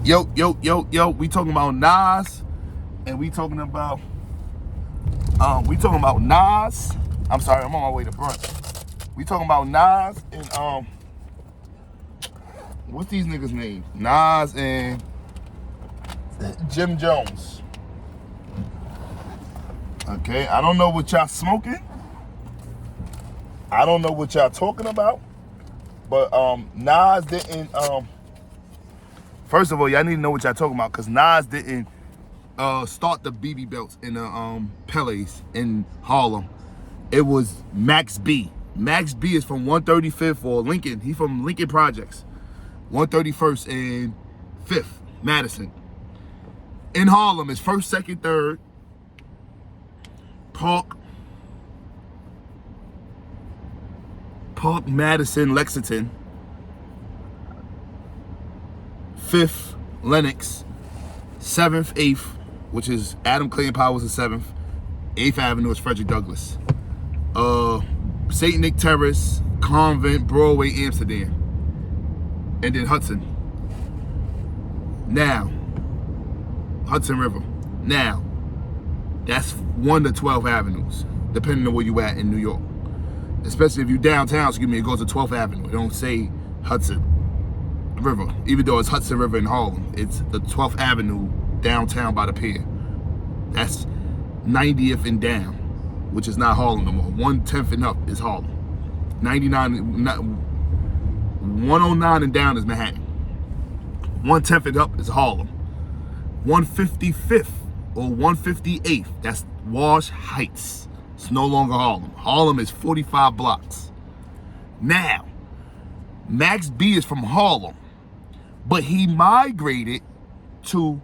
Yo. We talking about Nas, and we talking about Nas. I'm sorry, I'm on my way to brunch. We talking about Nas and what's these niggas' names? Nas and Jim Jones. Okay, I don't know what y'all smoking. I don't know what y'all talking about. But Nas didn't first of all, y'all need to know what y'all talking about, because Nas didn't start the BB belts in the Pele's in Harlem. It was Max B. Max B is from 135th or Lincoln. He from Lincoln Projects. 131st and 5th, Madison. In Harlem, it's 1st, 2nd, 3rd, Park, Madison, Lexington, 5th, Lenox, 7th, 8th, which is Adam Clayton Powers the 7th. 8th Avenue is Frederick Douglass. St. Nick Terrace, Convent, Broadway, Amsterdam. And then Hudson. Now, Hudson River. Now, that's 1 to 12 avenues, depending on where you at in New York. Especially if you downtown, it goes to 12th Avenue. It don't say Hudson River. Even though it's Hudson River in Harlem, it's the 12th Avenue downtown by the pier. That's 90th and down, which is not Harlem no more. 110th and up is Harlem. 109 and down is Manhattan. 110th and up is Harlem. 155th or 158th, that's Wash Heights. It's no longer Harlem. Harlem is 45 blocks. Now, Max B is from Harlem, but he migrated to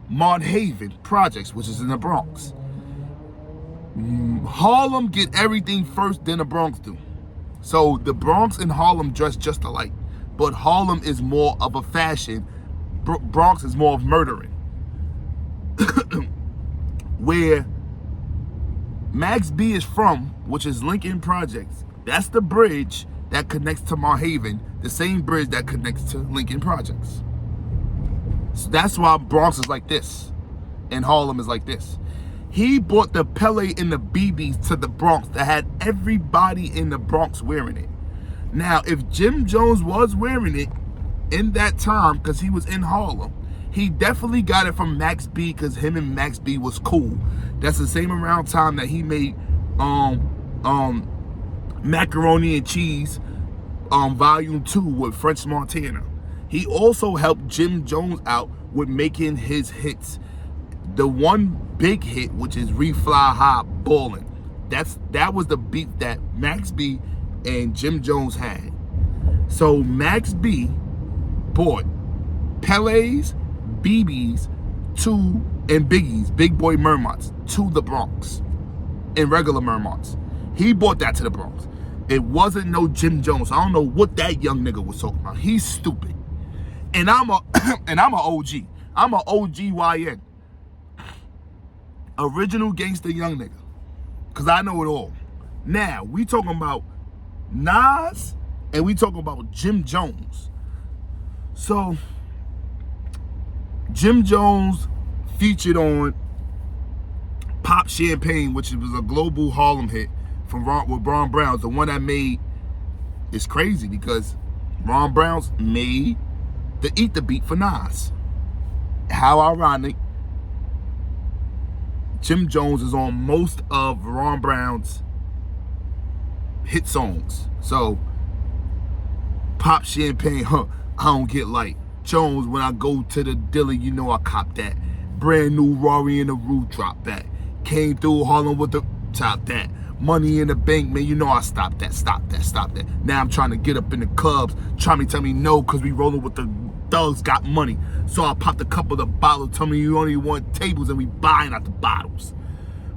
Mont Haven Projects, which is in the Bronx. Harlem get everything first, then the Bronx do. So the Bronx and Harlem dress just alike, but Harlem is more of a fashion. Bronx is more of murdering. Where Max B is from, which is Lincoln Projects, that's the bridge that connects to Mont Haven, the same bridge that connects to Lincoln Projects. So that's why Bronx is like this and Harlem is like this. He brought the Pele and the BBs to the Bronx that had everybody in the Bronx wearing it. Now, if Jim Jones was wearing it in that time, because he was in Harlem, he definitely got it from Max B, because him and Max B was cool. That's the same around time that he made Macaroni and Cheese Volume 2 with French Montana. He also helped Jim Jones out with making his hits. The one big hit, which is Refly High Ballin'. That was the beat that Max B and Jim Jones had. So Max B bought Pele's, BB's, and Biggie's, Big Boy Mermots, to the Bronx. And regular Mermots. He brought that to the Bronx. It wasn't no Jim Jones. I don't know what that young nigga was talking about. He's stupid. And I'm a OG. I'm a OGYN. Original gangster young nigga. Cause I know it all. Now, we talking about Nas and we talking about Jim Jones. So, Jim Jones featured on Pop Champagne, which was a global Harlem hit with Ron Browns. The one that made, it's crazy because Ron Browns made the Eat the Beat for Nas. How ironic. Jim Jones is on most of Ron Brown's hit songs. So, Pop Champagne, I don't get light. Jones, when I go to the dealer, you know I cop that. Brand new Rory in the roof, drop that. Came through Harlem with the top that. Money in the bank, man, you know I stop that. Now I'm trying to get up in the clubs. Trying to tell me no, cause we rolling with the thugs, got money. So I popped a couple of the bottles, tell me you only want tables and we buying out the bottles.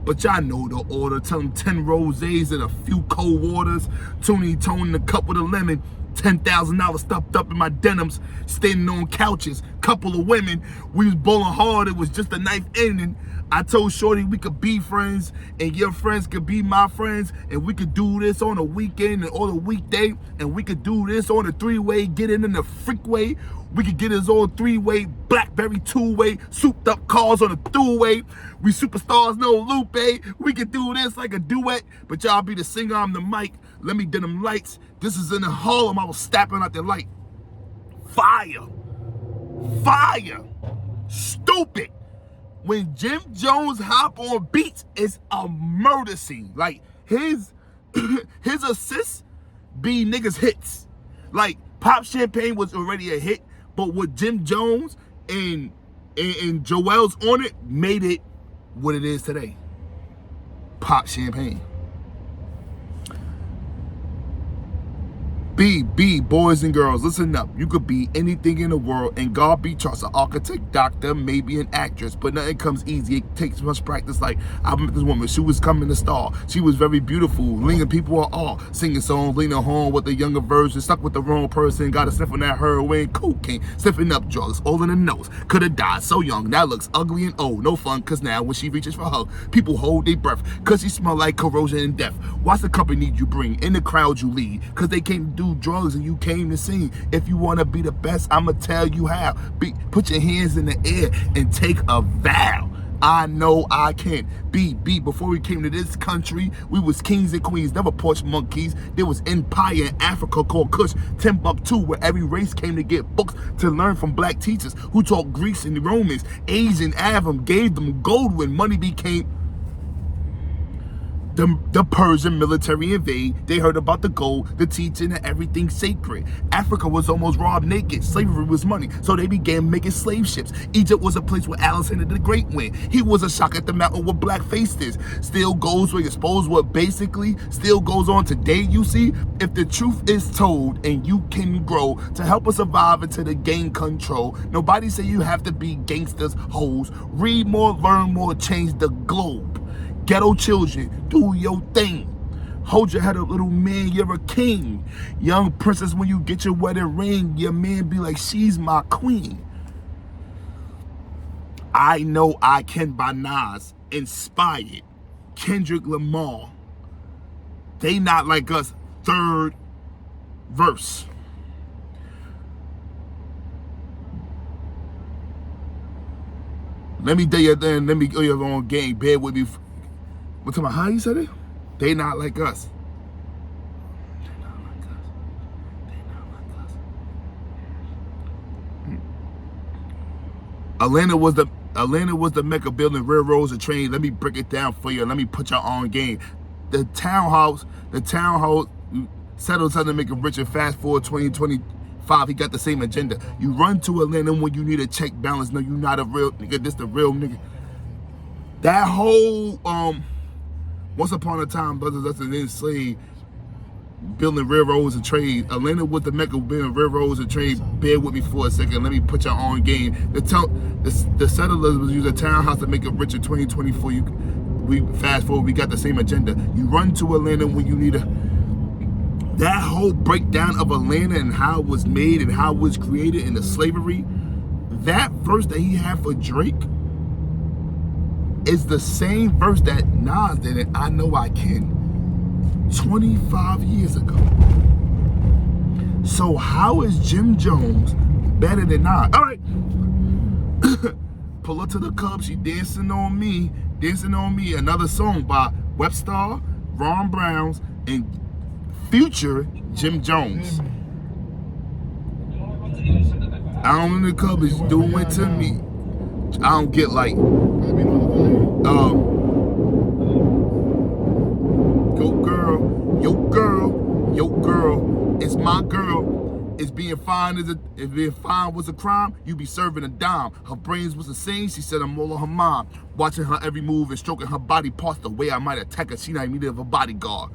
But y'all know the order. Tell them 10 rosés and a few cold waters. Tony in the cup with a lemon. $10,000 stuffed up in my denims, standing on couches, couple of women. We was bowling hard, it was just a knife ending. I told Shorty we could be friends and your friends could be my friends and we could do this on a weekend and on a weekday and we could do this on a three-way, get in the freakway. We could get us on three-way, Blackberry two-way, souped up cars on a throughway. We superstars, no Lupe. We could do this like a duet, but y'all be the singer, I'm the mic. Let me dim them lights. This is in the Harlem, I was snapping out the light. Fire. Fire. Stupid. When Jim Jones hop on beats, it's a murder scene. Like his assists be niggas hits. Like Pop Champagne was already a hit, but with Jim Jones and Joel's on it, made it what it is today. Pop Champagne. B, boys and girls, listen up. You could be anything in the world, and God be trust, an architect, doctor, maybe an actress, but nothing comes easy. It takes much practice. Like, I met this woman, she was coming to star. She was very beautiful, leading people are all singing songs, leaning home with the younger version, stuck with the wrong person, got a sniff on that heroin, cocaine, sniffing up drugs, all in the nose. Could have died so young, now looks ugly and old. No fun, cause now when she reaches for her, people hold their breath, cause she smell like corrosion and death. Watch the company you bring, in the crowd you lead, cause they came to do drugs and you came to sing. If you want to be the best, I'ma tell you how. Put your hands in the air and take a vow. I know I can. B, before we came to this country, we was kings and queens, never porch monkeys. There was empire in Africa called Kush, Timbuktu, where every race came to get books to learn from black teachers who taught Greeks and Romans. Asian Avram gave them gold when money became the Persian military invade. They heard about the gold, the teaching, and everything sacred. Africa was almost robbed naked. Slavery was money, so they began making slave ships. Egypt was a place where Alexander the Great went. He was a shock at the mountain with black faces. Still goes where you're supposed, what basically still goes on today, you see. If the truth is told and you can grow to help us survive until the gain control. Nobody say you have to be gangsters, hoes. Read more, learn more, change the globe. Ghetto children, do your thing. Hold your head up, little man, you're a king. Young princess, when you get your wedding ring, your man be like, she's my queen. I Know I Can by Nas, Inspired. Kendrick Lamar. They Not Like Us, third verse. Let me tell you then, let me go your own game, bear with me. What talking about how you said it? They not like us. They not like us. They not like us. Atlanta was the Mecca, building railroads and trains. Let me break it down for you. Let me put y'all on game. The townhouse settled something to make it rich and fast forward 2025. He got the same agenda. You run to Atlanta when you need a check balance. No, you not a real nigga. This the real nigga. That whole once upon a time, brothers us and enslaved, building railroads and trade. Atlanta was the Mecca, building railroads and trade. Bear with me for a second. Let me put y'all on game. The settlers was using a townhouse to make it rich in 2024. We fast forward, we got the same agenda. You run to Atlanta when you need that whole breakdown of Atlanta and how it was made and how it was created and the slavery. That verse that he had for Drake is the same verse that Nas did in I Know I Can 25 years ago. So how is Jim Jones better than Nas? All right. Pull up to the club, she dancing on me. Another song by Webstar, Ron Browns, and Future Jim Jones. I'm in the club, is doing it to me. I don't get like yo girl, it's my girl. If being fine was a crime, you be serving a dime. Her brains was the same, she said I'm all on her mind. Watching her every move and stroking her body parts the way I might attack her, she not even of a bodyguard.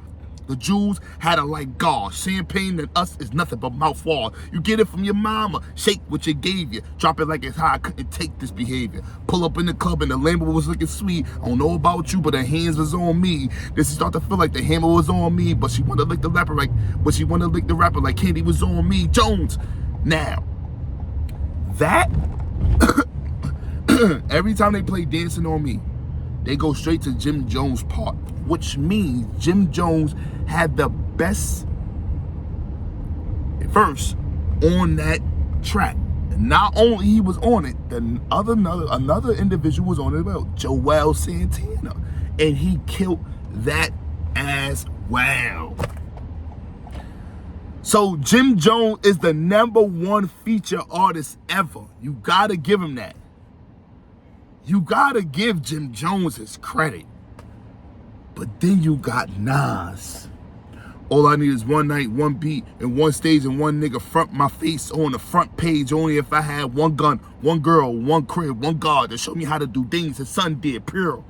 The Jews had her like God. Champagne and us is nothing but mouthwash. You get it from your mama. Shake what you gave you. Drop it like it's hot. I couldn't take this behavior. Pull up in the club and the Lambo was looking sweet. I don't know about you, but her hands was on me. Then she start to feel like the hammer was on me, but she wanna lick the rapper like Candy was on me. Jones. Now, that every time they play Dancing on Me, they go straight to Jim Jones' part, which means Jim Jones had the best verse on that track. Not only he was on it, then another individual was on it as well, Joel Santana, and he killed that as well. So Jim Jones is the #1 feature artist ever. You gotta give him that. You gotta give Jim Jones his credit. But then you got Nas. All I need is one night, one beat, and one stage, and one nigga front my face on the front page. Only if I had one gun, one girl, one crib, one guard to show me how to do things his son did, pure.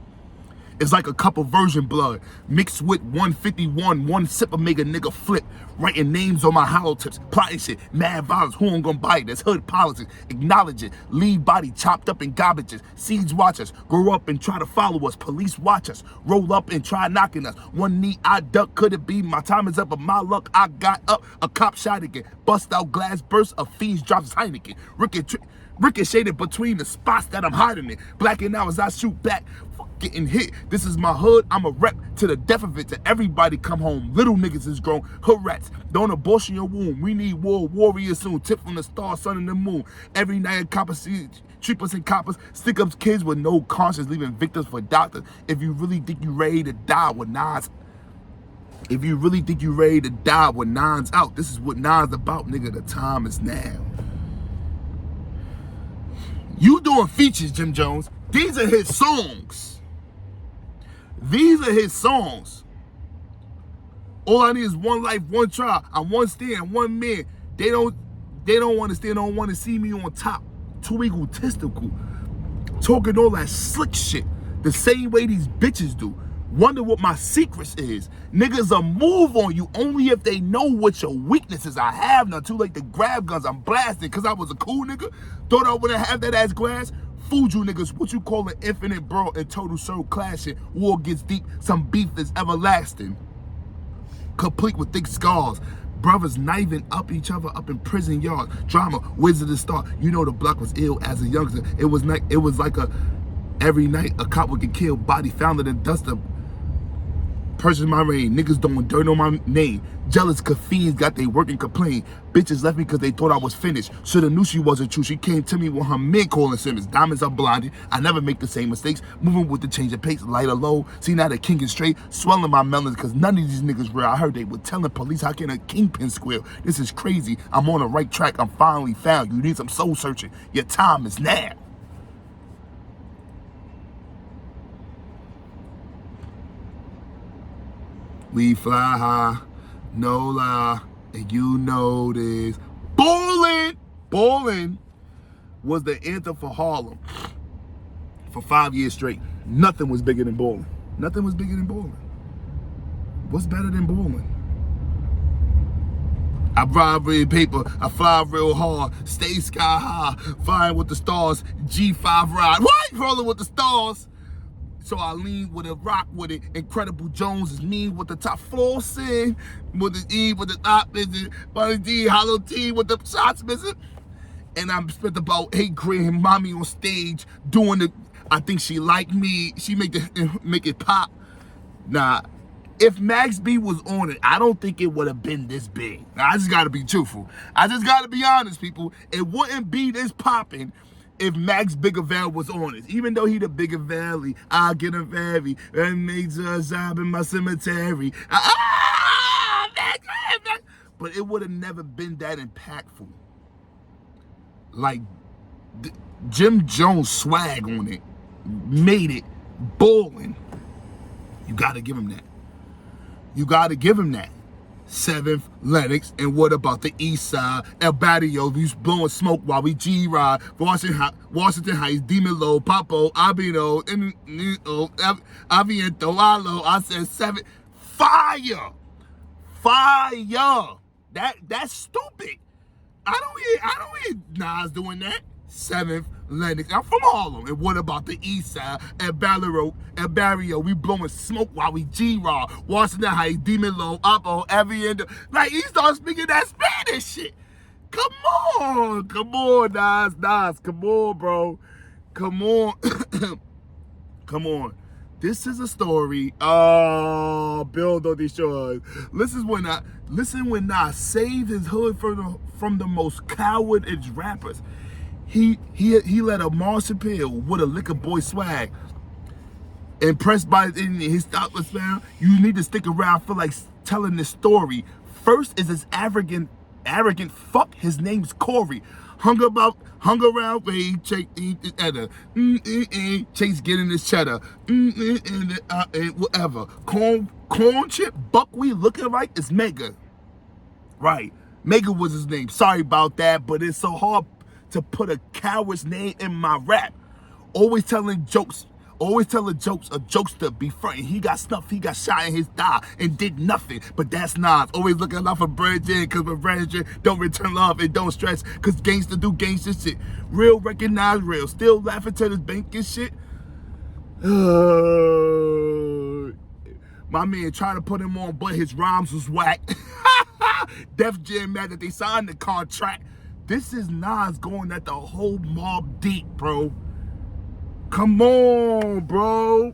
It's like a cup of virgin blood mixed with 151, one sip of make a nigga flip. Writing names on my hollow tips, plotting shit, mad violence, who I'm gonna buy it? That's hood politics, acknowledge it, leave body chopped up in garbages, siege watch us, grow up and try to follow us, police watch us, roll up and try knocking us, one knee I duck, could it be, my time is up, but my luck I got up, a cop shot again, bust out glass burst, a fiend drops Heineken, ricocheted between the spots that I'm hiding in, blacking out as I shoot back, getting hit. This is my hood, I'm a rep to the death of it, to everybody come home. Little niggas is grown, hood rats, don't abortion your womb. We need warriors soon, tip from the star, sun and the moon. Every night a copper sees treepers and coppers, stick ups kids with no conscience, leaving victims for doctors. If you really think you ready to die with Nas, if you really think you ready to die with Nas out, this is what Nas about, nigga. The time is now. You doing features, Jim Jones. These are his songs. These are his songs. All I need is one life, one try. I'm one stand, one man. They don't understand, don't want to see me on top. Too egotistical. Talking all that slick shit. The same way these bitches do. Wonder what my secrets is. Niggas will move on you only if they know what your weaknesses. I have none. Too late to grab guns. I'm blasting because I was a cool nigga. Thought I wouldn't have that ass glass. Fooled you niggas, what you call an infinite brawl and total circle clashing. War gets deep, some beef is everlasting. Complete with thick scars. Brothers knifing up each other up in prison yards. Drama, where's the start? You know the block was ill as a youngster. It was like every night a cop would get killed, body found in the duster. Purchase my reign, niggas doing dirt on my name. Jealous caffeines got they work and complain. Bitches left me because they thought I was finished. Shoulda knew she wasn't true. She came to me with her men calling Simmons. Diamonds are blinded. I never make the same mistakes. Moving with the change of pace, light or low. See now the king is straight. Swelling my melons because none of these niggas real. I heard they were telling police how can a kingpin squeal. This is crazy. I'm on the right track. I'm finally found. You need some soul searching. Your time is now. We fly high, no lie, and you know this. Ballin' was the anthem for Harlem for 5 years straight. Nothing was bigger than ballin'. Nothing was bigger than ballin'. What's better than ballin'? I ride red paper, I fly real hard, stay sky high, flying with the stars, G5 ride. What? Rolling with the stars. So I lean with it, rock with it. Incredible Jones is mean with the top floor sin, with the E, with the top missing, Bunny D, hollow T with the shots missing. And I spent about 8 grand, mommy on stage doing the, I think she liked me, she make it pop. Nah, if Max B was on it, I don't think it would have been this big. Now, I just gotta be truthful. I just gotta be honest, people. It wouldn't be this popping if Max Bigger Valley was on it. Even though he the Bigger Valley, I get a very, and makes a job in my cemetery. Max. But it would have never been that impactful. Like, Jim Jones swag on it made it ballin'. You gotta give him that. You gotta give him that. 7th, Lennox, and what about the east side? El Barrio, we blowing smoke while we G-ride. Washington Heights, Demon Low, Papo, Abino, Aviento, Alo. I said 7. Fire! That's stupid. I don't hear Nas doing that. 7th, Lennox. I'm from Harlem. And what about the east side? At Barrio, we blowing smoke while we G-Raw. Washington Heights, Demon Low, Oppo, Aviento. Like, he started speaking that Spanish shit. Come on, Nas. Come on, bro. Come on. Come on. This is a story. Oh, Bill don't destroy. Listen when Nas saved his hood from the most cowardly rappers. He let a Marshall Pill with a liquor boy swag. Impressed by his stop was found. You need to stick around. I feel like telling this story. First is this arrogant fuck. His name's Corey. Hung around where he Chase getting his cheddar. Whatever. Corn chip buckwheat looking right is Mega. Right. Mega was his name. Sorry about that, but it's so hard to put a coward's name in my rap. Always telling jokes, a jokester be frontin'. He got snuffed, he got shot in his thigh and did nothing. But that's Nas. Always looking out for Bridget, cause my Bridget don't return love and don't stress. Cause gangster do gangster shit. Real recognize real. Still laughing to this banking shit. My man trying to put him on, but his rhymes was whack. Def Jam mad that they signed the contract. This is Nas going at the whole Mob Deep, bro. Come on, bro.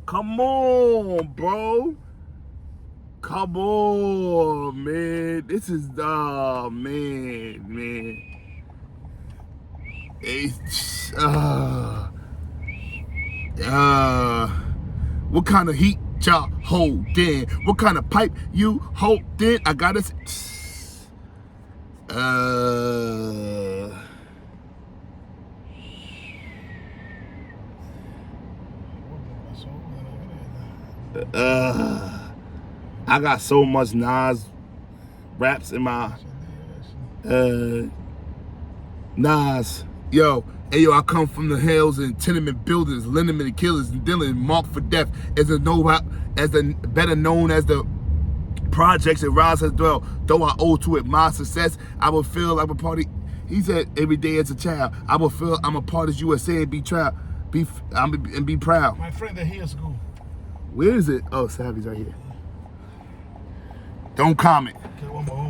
Come on, bro. Come on, man. This is, man. It's, what kind of heat y'all holdin'? What kind of pipe you holdin'? I gotta, I got so much Nas raps in my Nas. Yo, I come from the hills and tenement buildings, liniment killers and dealing marked for death as the better known as the projects and rise as well. Though I owe to it my success, I will feel like a party. He said every day as a child, I will feel I'm a part of USA and be proud. Be proud. My friend, they're here school. Where is it? Oh, Savvy's right here. Don't comment. Okay, one more.